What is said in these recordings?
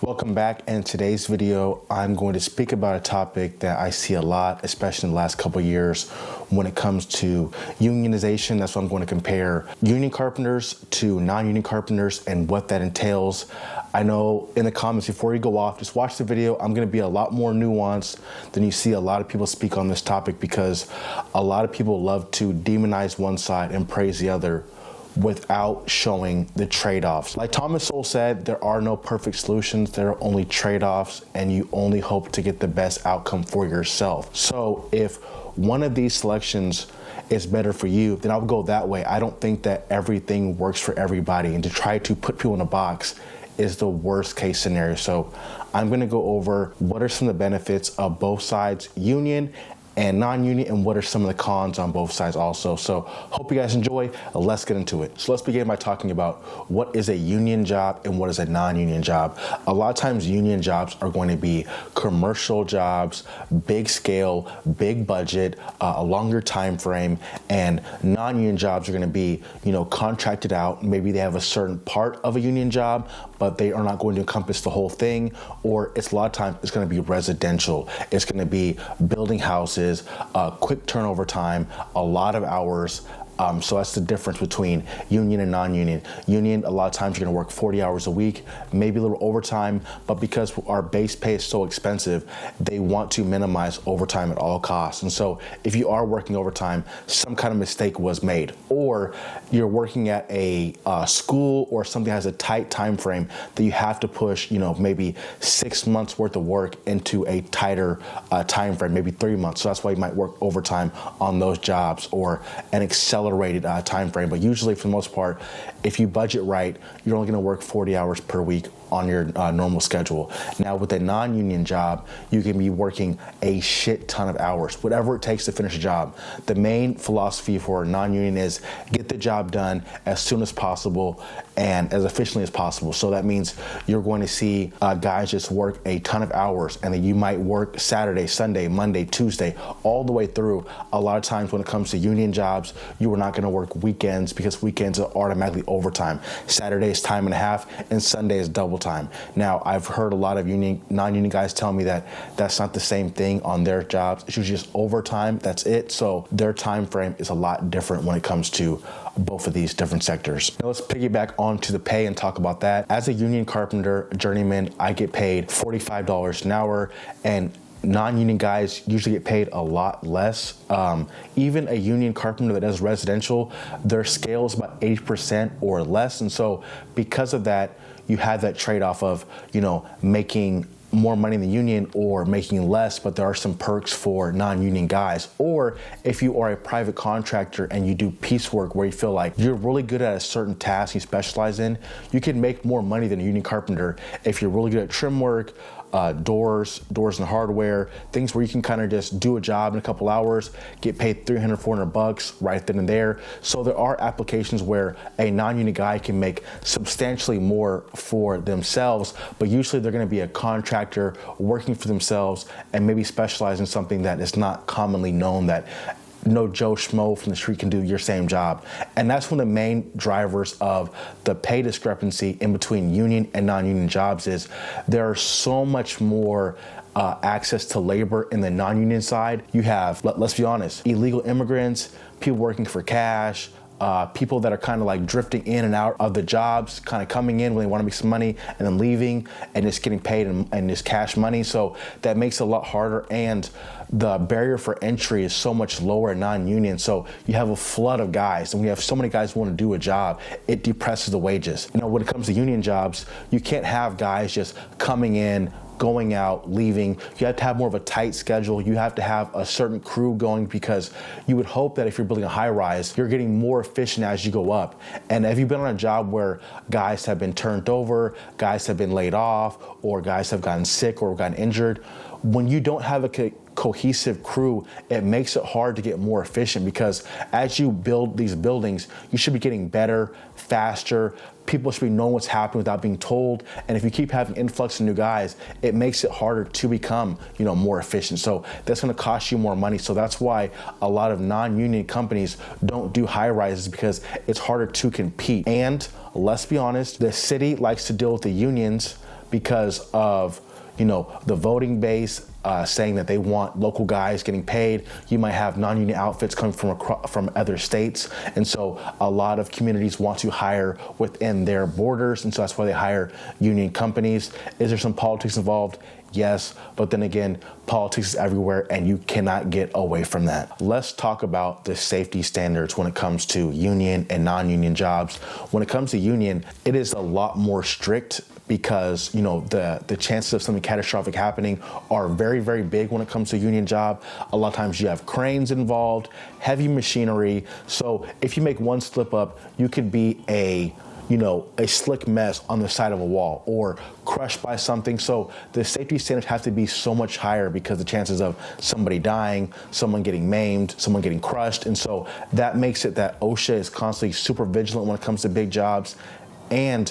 Welcome back. In today's video, I'm going to speak about a topic that I see a lot, especially in the last couple of years when it comes to unionization. That's what I'm going to compare union carpenters to non-union carpenters and what that entails. I know in the comments before you go off, just watch the video. I'm going to be a lot more nuanced than you see a lot of people speak on this topic because a lot of people love to demonize one side and praise the other without showing the trade-offs. Like Thomas Sowell said, there are no perfect solutions, there are only trade-offs, and you only hope to get the best outcome for yourself. So if one of these selections is better for you, then I'll go that way. I don't think that everything works for everybody, and to try to put people in a box is the worst case scenario. So I'm gonna go over what are some of the benefits of both sides, union and non-union, and what are some of the cons on both sides also. So hope you guys enjoy. Let's get into it. So let's begin by talking about what is a union job and what is a non-union job. A lot of times union jobs are going to be commercial jobs, big scale, big budget, a longer time frame, and non-union jobs are going to be, contracted out. Maybe they have a certain part of a union job, but they are not going to encompass the whole thing, or it's a lot of times it's going to be residential. It's going to be building houses, quick turnover time, a lot of hours. So that's the difference between union and non-union. Union, a lot of times you're gonna work 40 hours a week, maybe a little overtime, but because our base pay is so expensive, they want to minimize overtime at all costs. And so if you are working overtime, some kind of mistake was made, or you're working at a school or something that has a tight time frame that you have to push, maybe 6 months worth of work into a tighter time frame, maybe 3 months. So that's why you might work overtime on those jobs, or an accelerated time frame. But usually, for the most part, if you budget right, you're only going to work 40 hours per week on your normal schedule. Now with a non-union job, you can be working a shit ton of hours, whatever it takes to finish a job. The main philosophy for non-union is get the job done as soon as possible and as efficiently as possible. So that means you're going to see guys just work a ton of hours, and then you might work Saturday, Sunday, Monday, Tuesday, all the way through. A lot of times when it comes to union jobs, you are not going to work weekends because weekends are automatically overtime. Saturday is time and a half and Sunday is double time. Now, I've heard a lot of non-union guys tell me that that's not the same thing on their jobs. It's usually just overtime, that's it. So their time frame is a lot different when it comes to both of these different sectors. Now let's piggyback onto the pay and talk about that. As a union carpenter, journeyman, I get paid $45 an hour, and non-union guys usually get paid a lot less. Even a union carpenter that does residential, their scale is about 80% or less. And so because of that, you have that trade-off of, making more money in the union or making less, but there are some perks for non-union guys. Or if you are a private contractor and you do piecework where you feel like you're really good at a certain task you specialize in, you can make more money than a union carpenter if you're really good at trim work, doors and hardware, things where you can kind of just do a job in a couple hours, get paid $300, $400 right then and there. So there are applications where a non-union guy can make substantially more for themselves, but usually they're going to be a contractor working for themselves and maybe specialize in something that is not commonly known, that no Joe Schmo from the street can do your same job. And that's one of the main drivers of the pay discrepancy in between union and non-union jobs is there are so much more access to labor in the non-union side. You have, let's be honest, illegal immigrants, people working for cash, people that are kind of like drifting in and out of the jobs, kind of coming in when they want to make some money and then leaving and just getting paid and just cash money. So that makes it a lot harder, and the barrier for entry is so much lower in non-union. So you have a flood of guys, and we have so many guys who want to do a job, it depresses the wages. When it comes to union jobs, you can't have guys just coming in, going out, leaving. You have to have more of a tight schedule. You have to have a certain crew going, because you would hope that if you're building a high rise, you're getting more efficient as you go up. And have you been on a job where guys have been turned over, guys have been laid off, or guys have gotten sick or gotten injured? When you don't have a cohesive crew, it makes it hard to get more efficient, because as you build these buildings, you should be getting better, faster. People should be knowing what's happening without being told. And if you keep having influx of new guys, it makes it harder to become, more efficient. So that's going to cost you more money. So that's why a lot of non-union companies don't do high rises, because it's harder to compete. And let's be honest, the city likes to deal with the unions because of the voting base saying that they want local guys getting paid. You might have non-union outfits coming from other states, and so a lot of communities want to hire within their borders, and so that's why they hire union companies. Is there some politics involved? Yes, but then again, politics is everywhere and you cannot get away from that. Let's talk about the safety standards when it comes to union and non-union jobs. When it comes to union, it is a lot more strict because the chances of something catastrophic happening are very, very big when it comes to a union job. A lot of times you have cranes involved, heavy machinery. So if you make one slip up, you could be a slick mess on the side of a wall or crushed by something. So the safety standards have to be so much higher because the chances of somebody dying, someone getting maimed, someone getting crushed. And so that makes it that OSHA is constantly super vigilant when it comes to big jobs. And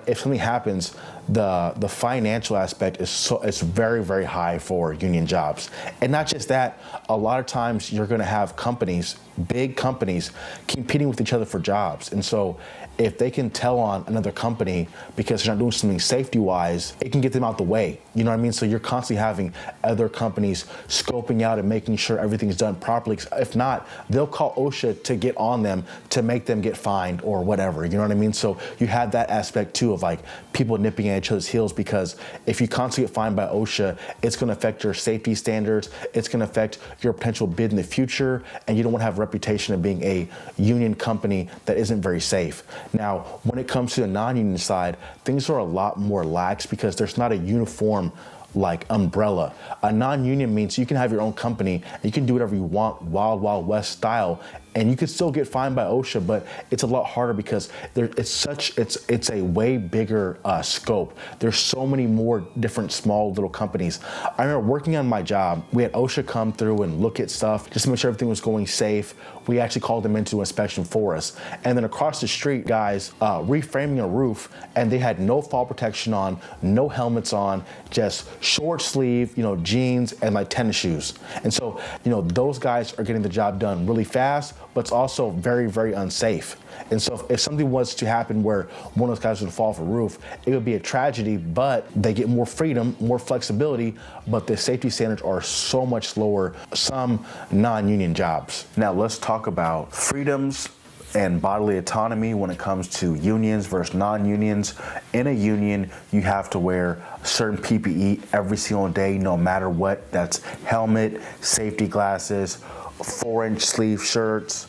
if something happens, the financial aspect is very, very high for union jobs. And not just that, a lot of times you're going to have companies, big companies, competing with each other for jobs. And so if they can tell on another company because they're not doing something safety-wise, it can get them out the way. You know what I mean? So you're constantly having other companies scoping out and making sure everything's done properly. If not, they'll call OSHA to get on them to make them get fined or whatever. You know what I mean? So you have that aspect too of like people nipping at each other's heels, because if you constantly get fined by OSHA, it's going to affect your safety standards. It's going to affect your potential bid in the future, and you don't want to have a reputation of being a union company that isn't very safe. Now, when it comes to the non-union side, things are a lot more lax because there's not a uniform like umbrella. A non-union means you can have your own company and you can do whatever you want, Wild Wild West style, and you could still get fined by OSHA, but it's a lot harder because it's a way bigger scope. There's so many more different small little companies. I remember working on my job, we had OSHA come through and look at stuff just to make sure everything was going safe. We actually called them into inspection for us. And then across the street, guys reframing a roof, and they had no fall protection on, no helmets on, just short sleeve, jeans and like tennis shoes. And so, those guys are getting the job done really fast, but it's also very, very unsafe. And so if something was to happen where one of those guys would fall off a roof, it would be a tragedy, but they get more freedom, more flexibility, but the safety standards are so much lower, some non-union jobs. Now let's talk about freedoms and bodily autonomy when it comes to unions versus non-unions. In a union, you have to wear certain PPE every single day, no matter what. That's helmet, safety glasses, 4-inch sleeve shirts,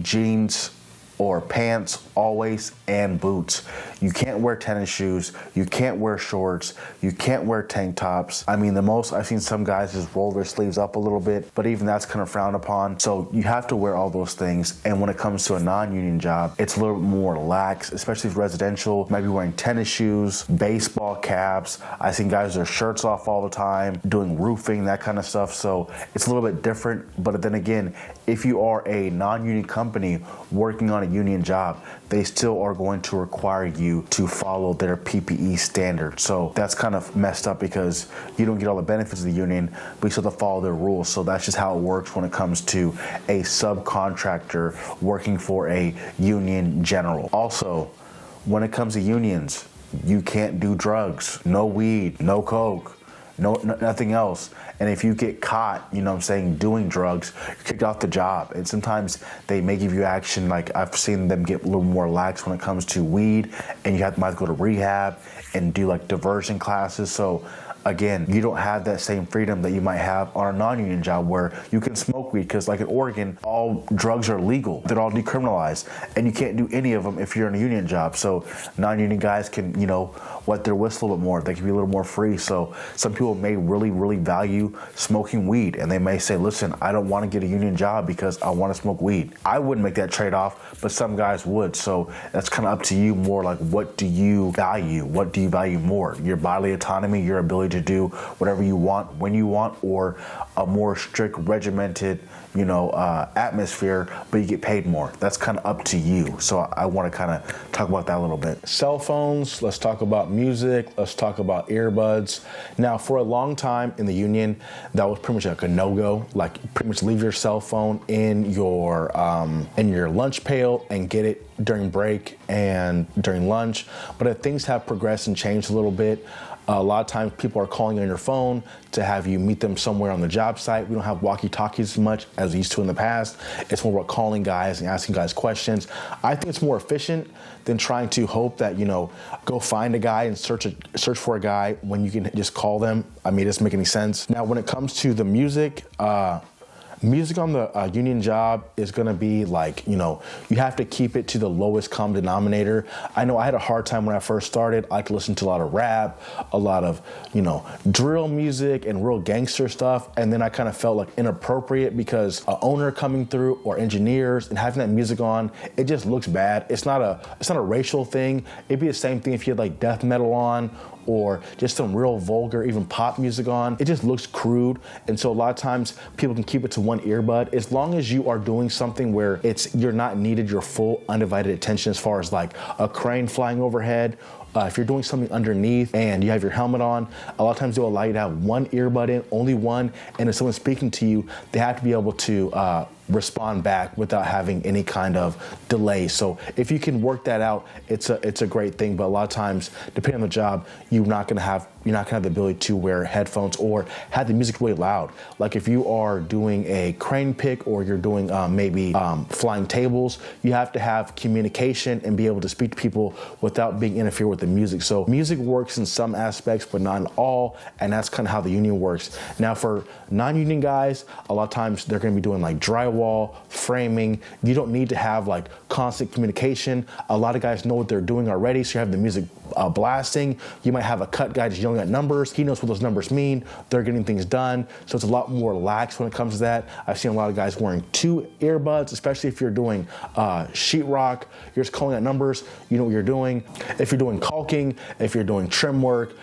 jeans or pants always, and boots. You can't wear tennis shoes, you can't wear shorts, you can't wear tank tops. I mean, the most I've seen some guys just roll their sleeves up a little bit, but even that's kind of frowned upon. So you have to wear all those things. And when it comes to a non-union job, it's a little bit more lax, especially if residential. You might be wearing tennis shoes, baseball caps. I've seen guys with their shirts off all the time, doing roofing, that kind of stuff. So it's a little bit different. But then again, if you are a non-union company working on a union job, they still are going to require you to follow their PPE standards. So that's kind of messed up because you don't get all the benefits of the union, but you still have to follow their rules. So that's just how it works when it comes to a subcontractor working for a union general. Also, when it comes to unions, you can't do drugs, no weed, no coke, nothing else. And if you get caught, doing drugs, you're kicked off the job. And sometimes they may give you action. Like I've seen them get a little more lax when it comes to weed, and you might have to go to rehab and do like diversion classes. So again, you don't have that same freedom that you might have on a non-union job where you can smoke weed, because like in Oregon, all drugs are legal. They're all decriminalized, and you can't do any of them if you're in a union job. So non-union guys can, wet their whistle a little bit more. They can be a little more free. So some people may really, really value smoking weed, and they may say, listen, I don't want to get a union job because I want to smoke weed. I wouldn't make that trade-off, but some guys would. So that's kind of up to you more, like what do you value? What do you value more? Your bodily autonomy, your ability to do whatever you want, when you want, or a more strict, regimented, atmosphere, but you get paid more. That's kind of up to you. So I want to kind of talk about that a little bit. Cell phones, let's talk about music, let's talk about earbuds. Now, for a long time in the union, that was pretty much like a no-go. Like, pretty much leave your cell phone in your lunch pail and get it during break and during lunch. But if things have progressed and changed a little bit, a lot of times people are calling on your phone to have you meet them somewhere on the job site. We don't have walkie-talkies as much as we used to in the past. It's more about calling guys and asking guys questions. I think it's more efficient than trying to hope that, go find a guy and search for a guy when you can just call them. I mean, it doesn't make any sense. Now, when it comes to the music on the union job is going to be like, you have to keep it to the lowest common denominator. I know I had a hard time when I first started. I could listen to a lot of rap, a lot of, drill music and real gangster stuff. And then I kind of felt like inappropriate because an owner coming through or engineers and having that music on, it just looks bad. It's not a racial thing. It'd be the same thing if you had like death metal on or just some real vulgar, even pop music on. It just looks crude. And so a lot of times people can keep it to one earbud. As long as you are doing something where you're not needed your full undivided attention, as far as like a crane flying overhead, if you're doing something underneath and you have your helmet on, a lot of times they'll allow you to have one earbud in, only one. And if someone's speaking to you, they have to be able to respond back without having any kind of delay. So if you can work that out, it's a great thing. But a lot of times, depending on the job, you're not gonna have the ability to wear headphones or have the music really loud. Like if you are doing a crane pick or you're doing maybe flying tables, you have to have communication and be able to speak to people without being interfered with the music. So music works in some aspects, but not in all, and that's kind of how the union works. Now for non-union guys, a lot of times they're gonna be doing like drywall, framing. You don't need to have like constant communication. A lot of guys know what they're doing already, so you have the music blasting. You might have a cut guy just yelling at numbers. He knows what those numbers mean. They're getting things done. So it's a lot more lax when it comes to that. I've seen a lot of guys wearing 2 earbuds, especially if you're doing sheetrock. You're just calling out numbers. You know what you're doing. If you're doing caulking, if you're doing trim work,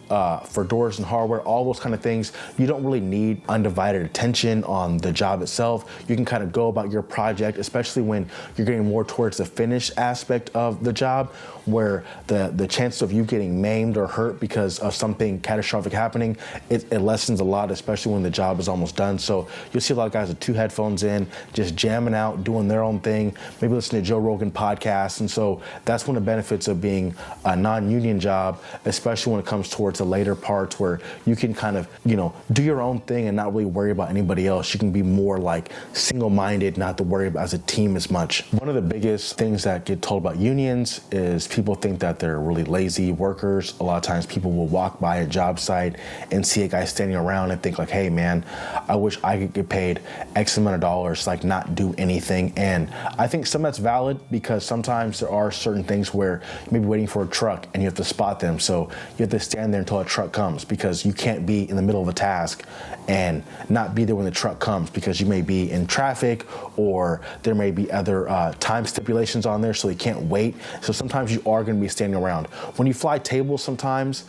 for doors and hardware, all those kind of things, you don't really need undivided attention on the job itself. You can kind of go about your project, especially when you're getting more towards the finish aspect of the job, where the chances of you getting maimed or hurt because of something catastrophic happening, it lessens a lot, especially when the job is almost done. So you'll see a lot of guys with 2 headphones in, just jamming out, doing their own thing, maybe listening to Joe Rogan podcasts. And so that's one of the benefits of being a non-union job, especially when it comes towards the later parts where you can kind of, do your own thing and not really worry about anybody else. You can be more like single-minded, not to worry about as a team as much. One of the biggest things that get told about unions is people think that they're really lazy workers. A lot of times people will walk by a job site and see a guy standing around and think like, hey man, I wish I could get paid X amount of dollars, like not do anything. And I think some of that's valid because sometimes there are certain things where you may be waiting for a truck and you have to spot them. So you have to stand there until a truck comes, because you can't be in the middle of a task and not be there when the truck comes, because you may be in traffic or there may be other time stipulations on there, so you can't wait. So sometimes you are going to be standing around. When you fly tables sometimes,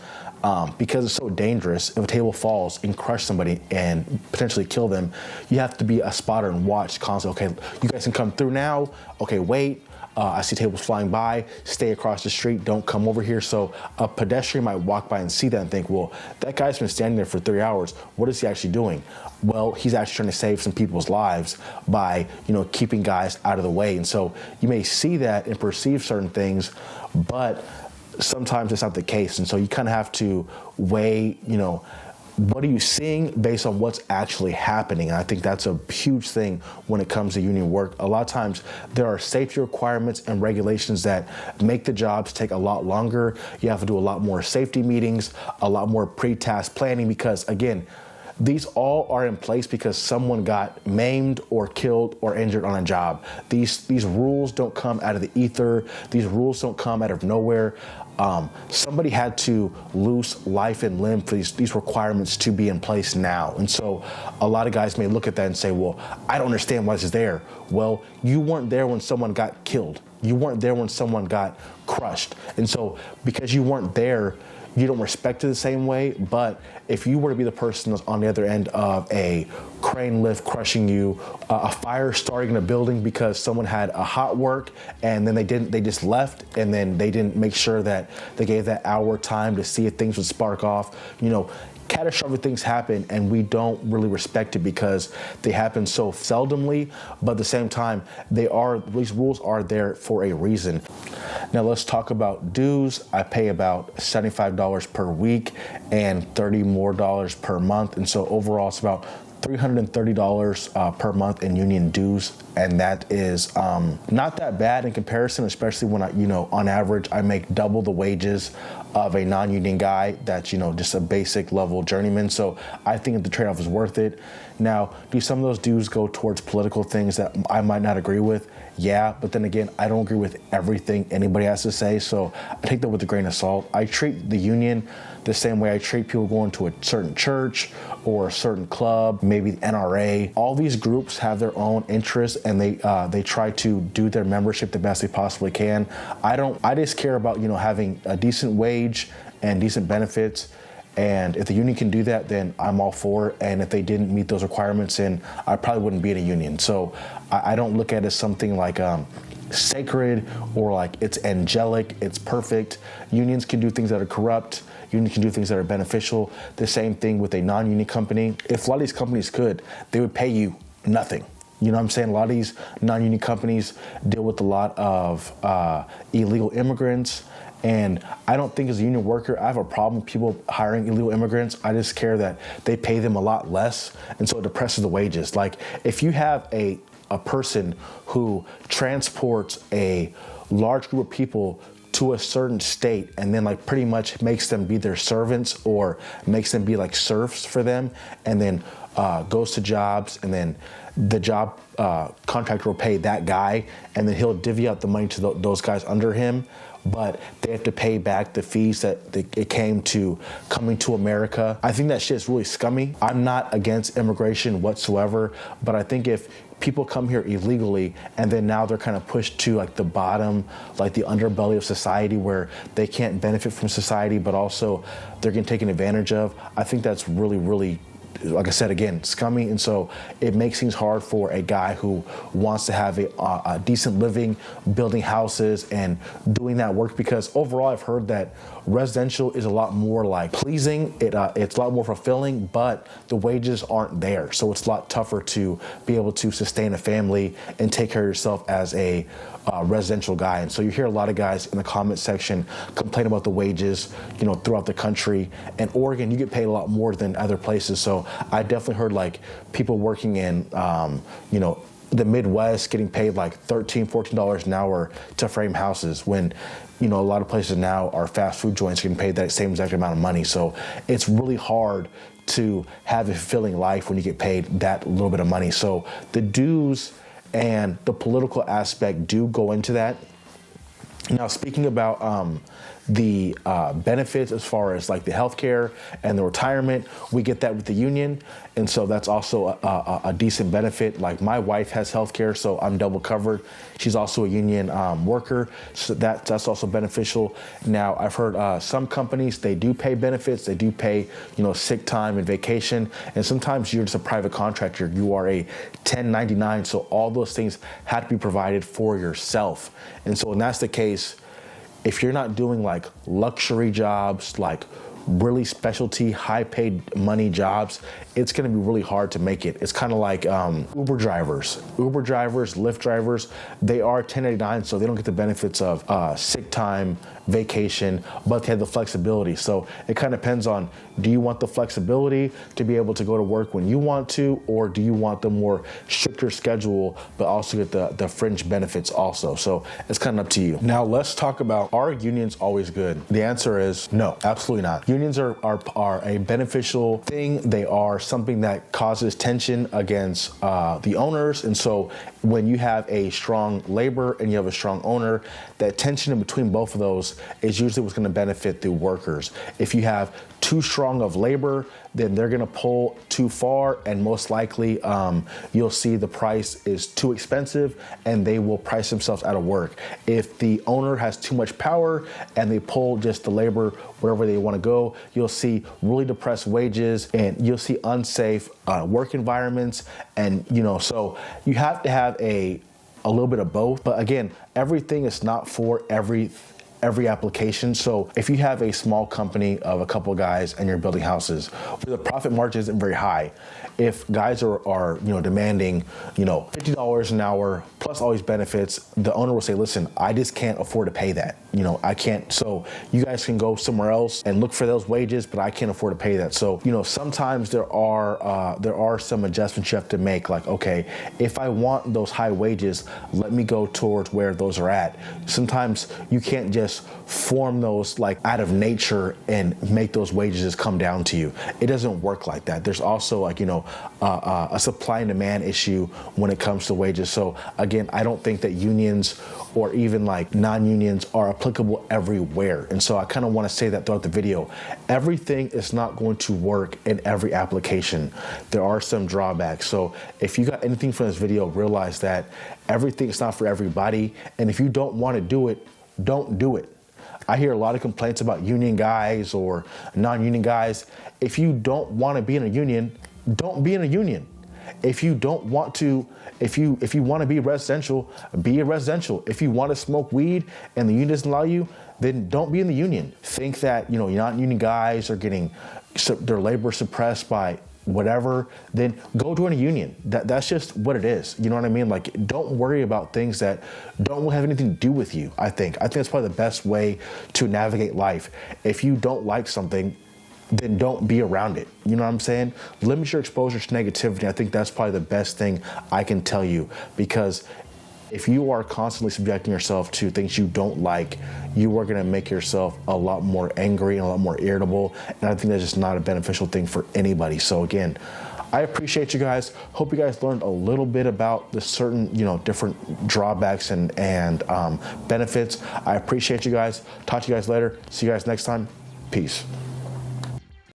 because it's so dangerous, if a table falls and crush somebody and potentially kill them, you have to be a spotter and watch constantly. Okay, you guys can come through now. Okay, wait. I see tables flying by, stay across the street, don't come over here. So a pedestrian might walk by and see that and think, well, that guy's been standing there for 3 hours. What is he actually doing? Well, he's actually trying to save some people's lives by, keeping guys out of the way. And so you may see that and perceive certain things, but sometimes it's not the case. And so you kind of have to weigh, what are you seeing based on what's actually happening? And I think that's a huge thing when it comes to union work. A lot of times there are safety requirements and regulations that make the jobs take a lot longer. You have to do a lot more safety meetings, a lot more pre-task planning, because again, these all are in place because someone got maimed or killed or injured on a job. These rules don't come out of the ether. These rules don't come out of nowhere. Somebody had to lose life and limb for these requirements to be in place now. And so a lot of guys may look at that and say, well, I don't understand why this is there. Well, you weren't there when someone got killed. You weren't there when someone got crushed. And so because you weren't there, you don't respect it the same way. But if you were to be the person that's on the other end of a crane lift crushing you, a fire starting in a building because someone had a hot work and then they just left, and then they didn't make sure that they gave that hour time to see if things would spark off, catastrophic things happen, and we don't really respect it because they happen so seldomly. But at the same time, these rules are there for a reason. Now let's talk about dues. I pay about $75 per week and $30 more per month, and so overall it's about $330 per month in union dues, and that is not that bad in comparison, especially when on average I make double the wages of a non-union guy that's just a basic level journeyman. So I think the trade-off is worth it. Now, do some of those dues go towards political things that I might not agree with? Yeah, but then again, I don't agree with everything anybody has to say, so I take that with a grain of salt. I treat the union the same way I treat people going to a certain church or a certain club, maybe the NRA. All these groups have their own interests, and they try to do their membership the best they possibly can. I just care about having a decent wage and decent benefits. And if the union can do that, then I'm all for it. And if they didn't meet those requirements, then I probably wouldn't be in a union. So I don't look at it as something like sacred or like it's angelic, it's perfect. Unions can do things that are corrupt. Unions can do things that are beneficial. The same thing with a non-union company. If a lot of these companies could, they would pay you nothing. You know what I'm saying? A lot of these non-union companies deal with a lot of illegal immigrants. And I don't think as a union worker, I have a problem with people hiring illegal immigrants. I just care that they pay them a lot less. And so it depresses the wages. Like if you have a person who transports a large group of people to a certain state and then like pretty much makes them be their servants or makes them be like serfs for them, and then goes to jobs, and then the job contractor will pay that guy, and then he'll divvy out the money to those guys under him, but they have to pay back the fees that it came to coming to America. I think that shit's really scummy. I'm not against immigration whatsoever, but I think if people come here illegally and then now they're kind of pushed to like the bottom, like the underbelly of society where they can't benefit from society, but also they're getting taken advantage of, I think that's really, really, like I said, again, scummy. And so it makes things hard for a guy who wants to have a decent living, building houses and doing that work, because overall I've heard that residential is a lot more like pleasing. It's a lot more fulfilling, but the wages aren't there. So it's a lot tougher to be able to sustain a family and take care of yourself as a residential guy. And so you hear a lot of guys in the comment section complain about the wages, throughout the country. And Oregon, you get paid a lot more than other places. So I definitely heard like people working in, the Midwest getting paid like $13, $14 an hour to frame houses when, a lot of places now are fast food joints getting paid that same exact amount of money. So it's really hard to have a fulfilling life when you get paid that little bit of money. So the dues and the political aspect do go into that. Now, speaking about the benefits as far as like the healthcare and the retirement, we get that with the union, and so that's also a decent benefit. Like my wife has healthcare, so I'm double covered. She's also a union worker, so that's also beneficial. Now, I've heard some companies, they do pay benefits, they do pay sick time and vacation, and sometimes you're just a private contractor, you are a 1099, so all those things have to be provided for yourself. And so when that's the case, if you're not doing like luxury jobs, like really specialty, high paid money jobs, it's gonna be really hard to make it. It's kind of like Uber drivers, Lyft drivers, they are 1099, so they don't get the benefits of sick time, vacation, but they have the flexibility. So it kind of depends on, do you want the flexibility to be able to go to work when you want to, or do you want the more stricter schedule, but also get the fringe benefits also? So it's kind of up to you. Now let's talk about, are unions always good? The answer is no, absolutely not. Unions are a beneficial thing. They are something that causes tension against the owners. And so when you have a strong labor and you have a strong owner, that tension in between both of those is usually what's going to benefit the workers. If you have too strong of labor, then they're gonna pull too far, and most likely you'll see the price is too expensive and they will price themselves out of work. If the owner has too much power and they pull just the labor wherever they wanna go, you'll see really depressed wages and you'll see unsafe work environments. And so you have to have a little bit of both. But again, everything is not for every application. So if you have a small company of a couple of guys and you're building houses, where the profit margin isn't very high, if guys are demanding $50 an hour plus all these benefits, the owner will say, listen, I just can't afford to pay that. I can't. So you guys can go somewhere else and look for those wages, but I can't afford to pay that. So sometimes there are some adjustments you have to make. Like, okay, if I want those high wages, let me go towards where those are at. Sometimes you can't just form those like out of nature and make those wages just come down to you. It doesn't work like that. There's also like a supply and demand issue when it comes to wages. So again, I don't think that unions or even like non-unions are applicable everywhere. And so I kind of want to say that throughout the video. Everything is not going to work in every application. There are some drawbacks. So if you got anything from this video, realize that everything is not for everybody. And if you don't want to do it, don't do it. I hear a lot of complaints about union guys or non-union guys. If you don't want to be in a union, don't be in a union. If you don't want to, if you want to be residential, be a residential. If you want to smoke weed and the union doesn't allow you, then don't be in the union. Think that non-union guys are getting their labor suppressed by whatever, then go join a union. That's just what it is. You know what I mean? Like, don't worry about things that don't have anything to do with you. I think that's probably the best way to navigate life. If you don't like something, then don't be around it. You know what I'm saying? Limit your exposure to negativity. I think that's probably the best thing I can tell you, because if you are constantly subjecting yourself to things you don't like, you are going to make yourself a lot more angry and a lot more irritable. And I think that's just not a beneficial thing for anybody. So again, I appreciate you guys. Hope you guys learned a little bit about the certain, different drawbacks and benefits. I appreciate you guys. Talk to you guys later. See you guys next time. Peace.